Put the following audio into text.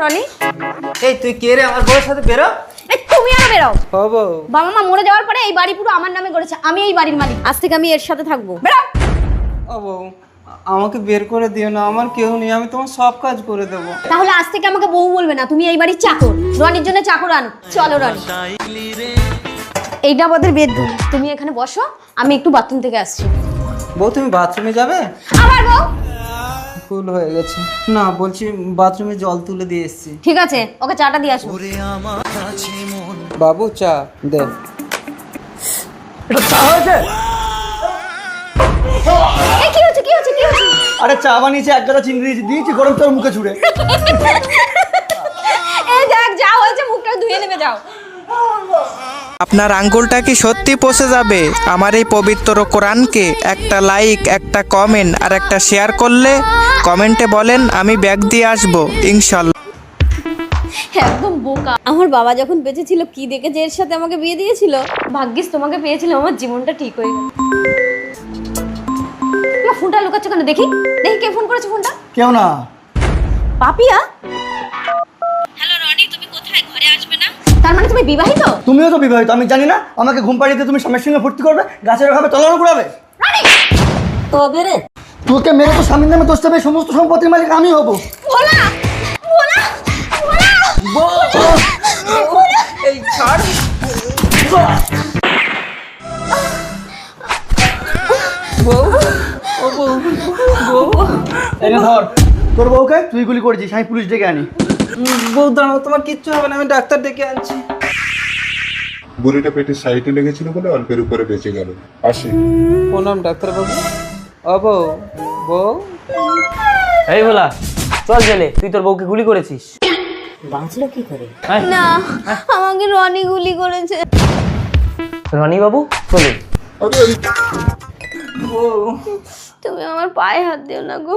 রনি? এই তুই কে রে? আমার বউয়ের সাথে বেরো। এই তুমি আর বেরো। ও বউ, বাবা মা মরে যাওয়ার পরে এই বাড়ি পুরো আমার নামে করেছে, আমি এই বাড়ির মালিক, আজ থেকে আমি এর সাথে থাকবো। বেরো। ও বউ, আমাকে বের করে দিও না, আমার কেউ নেই, আমি তোমার সব কাজ করে দেবো। তাহলে আজ থেকে আমাকে বউ বলবে না, তুমি এই বাড়ির চাকর। রনির জন্য চাকর আনো। চলো রনি। এইটা আমাদের বেডরুম, তুমি এখানে বসো, আমি একটু বাথরুম থেকে আসছি। বউ তুমি বাথরুমে যাবে? আবার বউ? ভুল হয়ে গেছে। না বলছি বাথরুমে জল তুলে দিয়ে এসেছি। ঠিক আছে, ওকে চাটা দিয়ে আসো। বাবু চা দে। এটা চা হয়েছে? এই কি হচ্ছে কি হচ্ছে কি হচ্ছে? আরে চা বানিয়েছি, এক গাদা চিংড়ি দিয়েছি গরম তোর মুখে ছুড়ে। এই দেখ যা হয়েছে, মুখটা ধুয়ে নেবে যাও। আপনার আঙ্গুলটা কি সত্যি পচে যাবে আমার এই পবিত্র কোরআনকে? একটা লাইক, একটা কমেন্ট আর একটা শেয়ার করলে কমেন্টে বলেন আমি ব্যাগ দিয়ে আসবো ইনশাল্লাহ। একদম বোকা। আমার বাবা যখন বেঁচে ছিল কি দেখে এর সাথে আমাকে বিয়ে দিয়েছিল। ভাগ্যিস তোমাকে পেয়েছিল, আমার জীবনটা ঠিক হয়ে গেল। তোমার ফোনটা লুকাচ্ছ কেন? দেখি দেখি কে ফোন করেছে ফোনটা। কেউ না। পাপিয়া? হ্যালো রনি, তুমি কোথায়? ঘরে আসবে না? তার মানে তুমি বিবাহিত? তুমিও তো বিবাহিত, আমি জানি না? আমাকে ঘুম পাড়িয়ে দিয়ে তুমি স্বামীর সঙ্গে ফুর্তি করবে, গাছের খাবে, তলানো কুড়াবে। রনি তবে রে তোকে মেরে তো স্বামীর নামে দোষ দেবে, সমস্ত সম্পত্তির মালিক আমি হবো। বলা বলা বলা। এই ছাড়। বউ, ও বউ, বউ, এনে ধর তোর বউকে, তুই গুলি করেছিস, আমি পুলিশ ডেকে আনি। বউ দাঁড়াও, তোমার কিচ্ছু হবে না, আমি ডাক্তার ডেকে আনছি। বুড়িটা পেটের সাইডে লেগেছিল বলে অল্পের উপরে বেঁচে গেল। আসি। প্রণাম ডাক্তার বাবু। ও বউ, বউ। এই ভোলা, চল জেলে, তুই তোর বউকে গুলি করেছিস। না, আমাকে রনি গুলি করেছে। রনি বাবু চলুন। তুমি আমার পায়ে হাত দিও না গো।